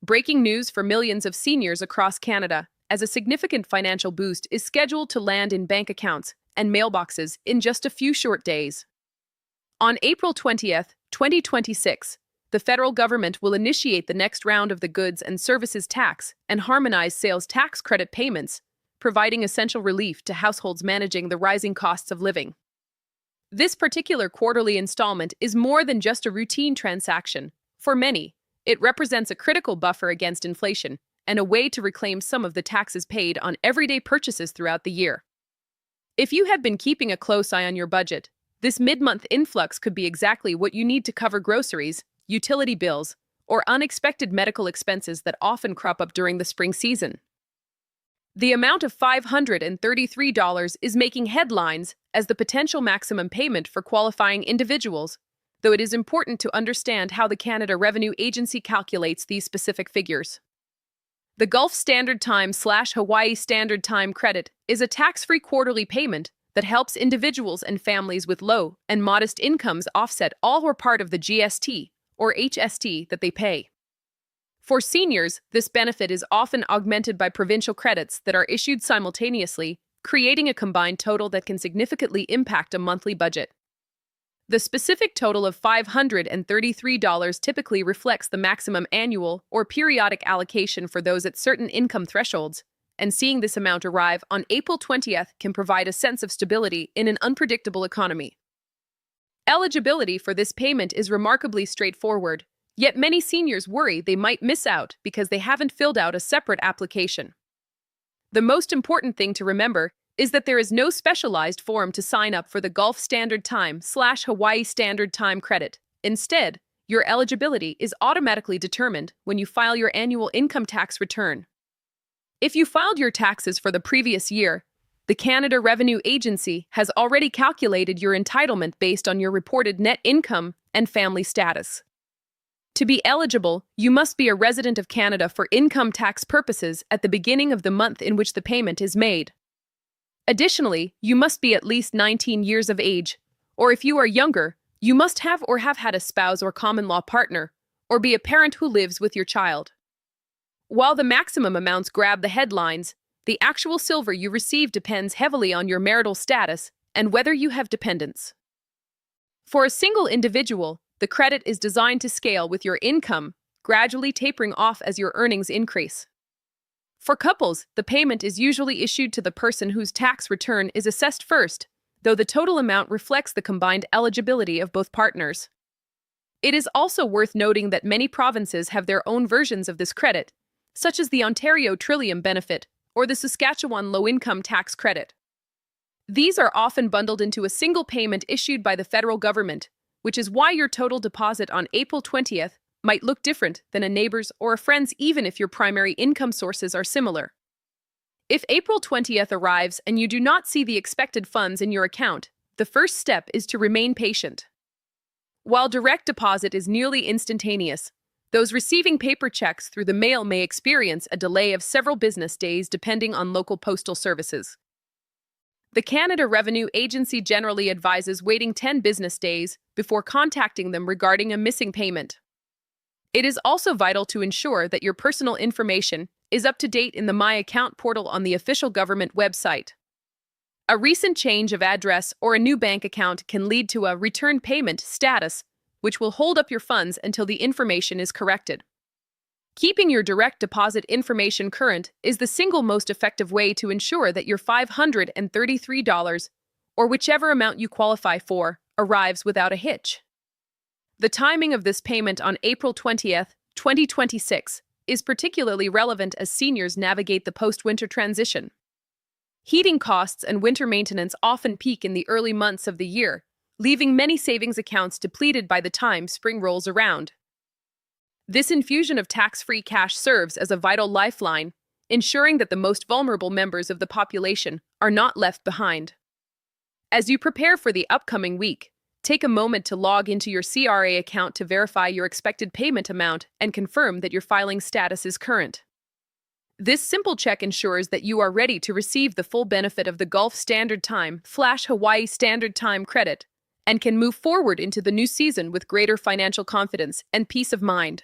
Breaking news for millions of seniors across Canada, as a significant financial boost is scheduled to land in bank accounts and mailboxes in just a few short days. On April 20th, 2026, the federal government will initiate the next round of the goods and services tax and harmonize sales tax credit payments, providing essential relief to households managing the rising costs of living. This particular quarterly installment is more than just a routine transaction. For many, it represents a critical buffer against inflation and a way to reclaim some of the taxes paid on everyday purchases throughout the year. If you have been keeping a close eye on your budget, this mid-month influx could be exactly what you need to cover groceries, utility bills, or unexpected medical expenses that often crop up during the spring season. The amount of $533 is making headlines as the potential maximum payment for qualifying individuals, though it is important to understand how the Canada Revenue Agency calculates these specific figures. The Gulf Standard Time/Hawaii Standard Time credit is a tax-free quarterly payment that helps individuals and families with low and modest incomes offset all or part of the GST or HST that they pay. For seniors, this benefit is often augmented by provincial credits that are issued simultaneously, creating a combined total that can significantly impact a monthly budget. The specific total of $533 typically reflects the maximum annual or periodic allocation for those at certain income thresholds, and seeing this amount arrive on April 20th can provide a sense of stability in an unpredictable economy. Eligibility for this payment is remarkably straightforward, yet many seniors worry they might miss out because they haven't filled out a separate application. The most important thing to remember is that there is no specialized form to sign up for the Gulf Standard Time/Hawaii Standard Time credit. Instead, your eligibility is automatically determined when you file your annual income tax return. If you filed your taxes for the previous year, the Canada Revenue Agency has already calculated your entitlement based on your reported net income and family status. To be eligible, you must be a resident of Canada for income tax purposes at the beginning of the month in which the payment is made. Additionally, you must be at least 19 years of age, or if you are younger, you must have or have had a spouse or common-law partner, or be a parent who lives with your child. While the maximum amounts grab the headlines, the actual silver you receive depends heavily on your marital status and whether you have dependents. For a single individual, the credit is designed to scale with your income, gradually tapering off as your earnings increase. For couples, the payment is usually issued to the person whose tax return is assessed first, though the total amount reflects the combined eligibility of both partners. It is also worth noting that many provinces have their own versions of this credit, such as the Ontario Trillium Benefit or the Saskatchewan Low-Income Tax Credit. These are often bundled into a single payment issued by the federal government, which is why your total deposit on April 20th might look different than a neighbor's or a friend's even if your primary income sources are similar. If April 20th arrives and you do not see the expected funds in your account, the first step is to remain patient. While direct deposit is nearly instantaneous, those receiving paper checks through the mail may experience a delay of several business days depending on local postal services. The Canada Revenue Agency generally advises waiting 10 business days before contacting them regarding a missing payment. It is also vital to ensure that your personal information is up to date in the My Account portal on the official government website. A recent change of address or a new bank account can lead to a return payment status, which will hold up your funds until the information is corrected. Keeping your direct deposit information current is the single most effective way to ensure that your $533, or whichever amount you qualify for, arrives without a hitch. The timing of this payment on April 20th, 2026, is particularly relevant as seniors navigate the post-winter transition. Heating costs and winter maintenance often peak in the early months of the year, leaving many savings accounts depleted by the time spring rolls around. This infusion of tax-free cash serves as a vital lifeline, ensuring that the most vulnerable members of the population are not left behind. As you prepare for the upcoming week, take a moment to log into your CRA account to verify your expected payment amount and confirm that your filing status is current. This simple check ensures that you are ready to receive the full benefit of the Gulf Standard Time/Hawaii Standard Time credit and can move forward into the new season with greater financial confidence and peace of mind.